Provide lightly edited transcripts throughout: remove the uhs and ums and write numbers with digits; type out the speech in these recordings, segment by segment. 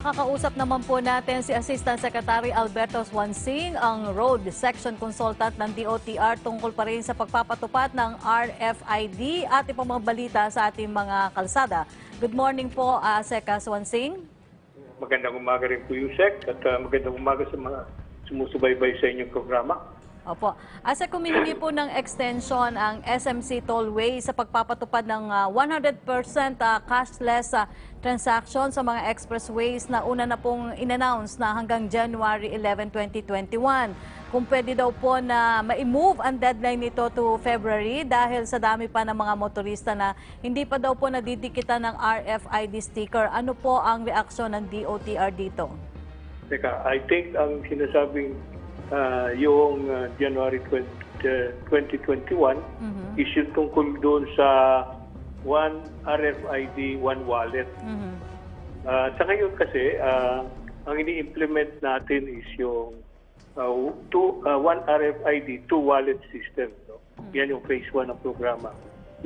Makakausap naman po natin si Assistant Secretary Alberto Swansing, ang Road Section Consultant ng DOTR tungkol pa rin sa pagpapatupad ng RFID at ibang mga balita sa ating mga kalsada. Good morning po, Sec. Swansing. Magandang umaga rin po, Yusek, at magandang umaga sa mga sumusubaybay sa inyong programa. Opo. Asa kumihingi po ng extension ang SMC Tollway sa pagpapatupad ng 100% cashless transaction sa mga expressways na una na pong in-announce na hanggang January 11, 2021. Kung pwede daw po na ma-move ang deadline nito to February dahil sa dami pa ng mga motorista na hindi pa daw po nadidikitan ng RFID sticker. Ano po ang reaksyon ng DOTR dito? Teka, I think ang sinasabing yung January 2021 is yung tungkol doon sa one RFID, one wallet. Sa ngayon kasi, ang ini-implement natin is yung one RFID, two wallet system. No? Yan yung phase 1 ng programa.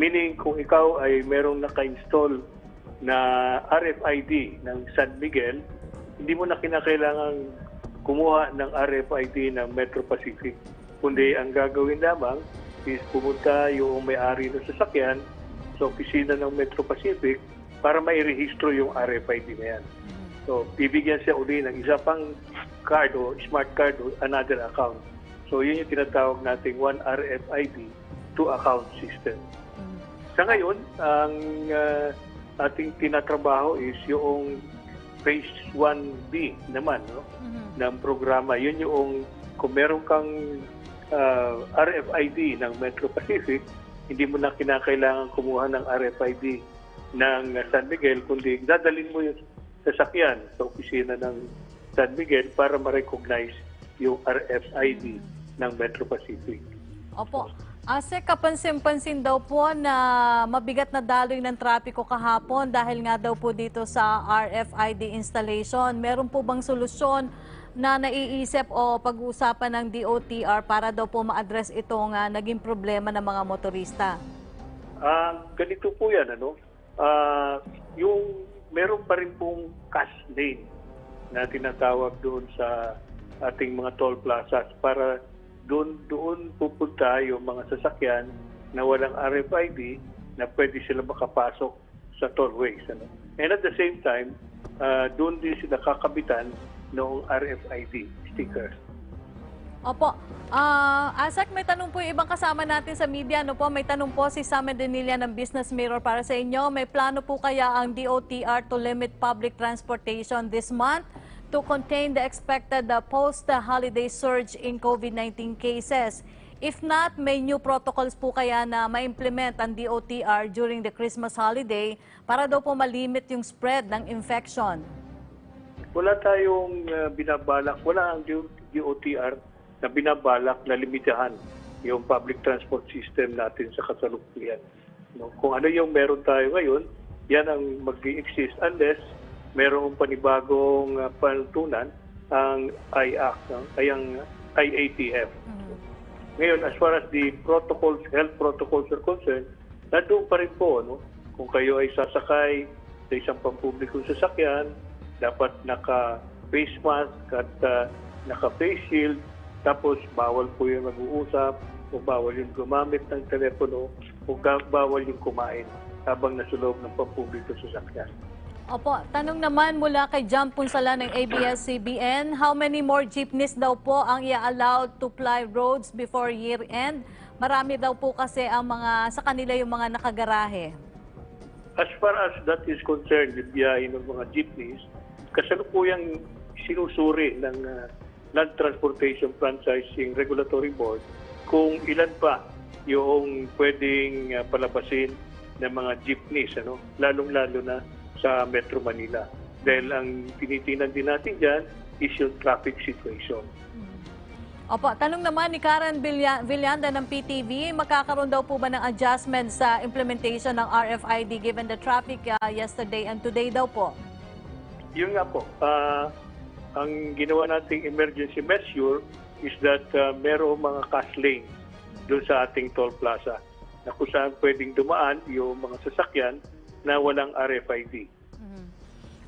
Meaning, kung ikaw ay merong naka-install na RFID ng San Miguel, hindi mo na kinakailangan kumuha ng RFID ng Metro Pacific. Kundi ang gagawin lamang is pumunta yung may-ari ng sasakyan sa opisina ng Metro Pacific para mairehistro yung RFID na yan. So, bibigyan siya uli ng isa pang card o smart card o another account. So, yun yung tinatawag nating one RFID, two account system. Sa ngayon, ang ating tinatrabaho is yung phase 1B naman, no? Ng programa. Yun yung kung meron kang RFID ng Metro Pacific, hindi mo na kinakailangan kumuha ng RFID ng San Miguel, kundi dadalhin mo yung sasakyan sa opisina ng San Miguel para ma-recognize yung RFID ng Metro Pacific. Opo. Sec, kapansin-pansin daw po na mabigat na daloy ng trapiko kahapon dahil nga daw po dito sa RFID installation. Meron po bang solusyon na naiisip o pag-uusapan ng DOTR para daw po ma-address itong naging problema ng mga motorista? Ganito po yan, ano? Yung meron pa rin pong cash lane na tinatawag doon sa ating mga toll plazas para doon pupunta yung mga sasakyan na walang RFID na pwede sila makapasok sa tollways. Ano? And at the same time, doon din sila kakabitan ng RFID stickers. Opo. Asek, may tanong po yung ibang kasama natin sa media. Ano po? May tanong po si Sam Denilla ng Business Mirror para sa inyo. May plano po kaya ang DOTR to limit public transportation this month to contain the expected post-holiday surge in COVID-19 cases? If not, may new protocols po kaya na ma-implement ang DOTR during the Christmas holiday para daw po malimit yung spread ng infection? Wala tayong binabalak, wala ang DOTR na binabalak na limitahan yung public transport system natin sa kasalukuyan. No? Kung ano yung meron tayo ngayon, yan ang mag-i-exist unless merong panibagong panuntunan ang IAC, ang IATF. Ngayon, as far as the protocols, health protocols are concerned, nandun pa rin po, no? Kung kayo ay sasakay sa isang pampublikong sasakyan, dapat naka-face mask at naka-face shield, tapos bawal po yung mag-uusap, o bawal yung gumamit ng telepono, o bawal yung kumain habang nasa loob ng pampublikong sasakyan. Opo, tanong naman mula kay Jam Punsala ng ABS-CBN, how many more jeepneys daw po ang i-allowed to ply roads before year-end? Marami daw po kasi ang sa kanila yung mga nakagarahe. As far as that is concerned, yung biyahe ng mga jeepneys, kasalukuyang sinusuri ng Land Transportation Franchising Regulatory Board kung ilan pa yung pwedeng palabasin ng mga jeepneys, ano? Lalong-lalo na sa Metro Manila. Dahil ang tinitingnan din natin dyan is yung traffic situation. Opo, tanong naman ni Karen Villanda ng PTV, magkakaroon daw po ba ng adjustment sa implementation ng RFID given the traffic yesterday and today daw po? Yun nga po. Ang ginawa nating emergency measure is that merong mga cash lanes doon sa ating toll plaza na kung saan pwedeng dumaan yung mga sasakyan na walang RFID.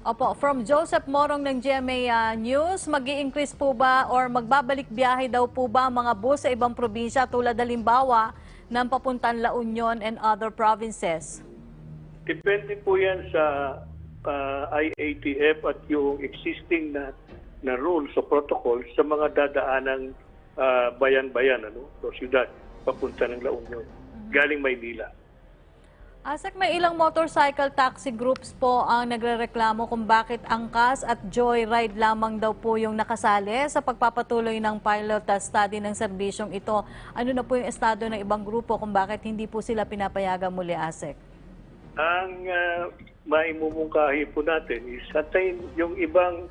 Opo, from Joseph Morong ng GMA News, mag-i-increase po ba or magbabalik biyahe daw po ba ang mga bus sa ibang probinsya tulad halimbawa ng papuntang La Union and other provinces? Depende po yan sa IATF at yung existing na rules o protocols sa mga dadaanang bayan-bayan, o syudad, papunta ng La Union, galing Maynila. Asek, may ilang motorcycle taxi groups po ang nagrereklamo kung bakit angkas at joyride lamang daw po yung nakasali sa pagpapatuloy ng pilot study ng serbisyong ito. Ano na po yung estado ng ibang grupo kung bakit hindi po sila pinapayagan muli, Asek? Ang maimumungkahi po natin is antayin yung ibang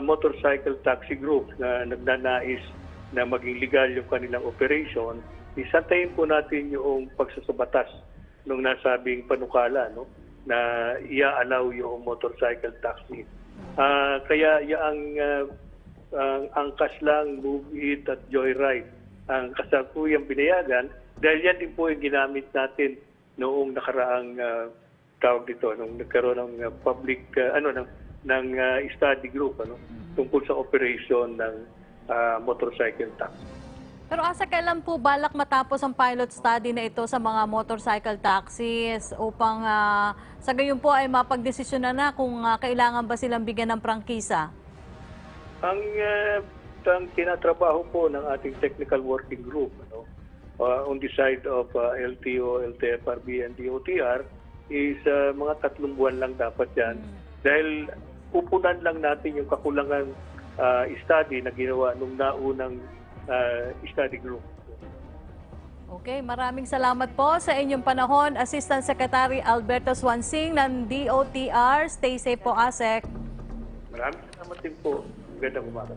motorcycle taxi group na nagnanais na maging legal yung kanilang operation, is antayin po natin yung pagsasabatas nung nasabing panukala, na i-allow yung motorcycle taxi. Kaya ang angkas lang, move it at joyride ang kasakuyang binayagan dahil yan din po yung ginamit natin noong nakaraang tawag dito, nung nagkaroon ng public ng study group tungkol sa operation ng motorcycle taxi. Pero asa kailan po balak matapos ang pilot study na ito sa mga motorcycle taxis upang sa gayon po ay mapagdesisyonan na kung kailangan ba silang bigyan ng prangkisa? Ang tinatrabaho po ng ating technical working group on the side of LTO, LTFRB, and DOTR is mga 3 buwan lang dapat yan. Dahil pupunan lang natin yung kakulangan study na ginawa nung naunang study group. Okay, maraming salamat po sa inyong panahon. Assistant Secretary Alberto Swansing ng DOTR. Stay safe po, Asek. Maraming salamat din po. Magandang umaga.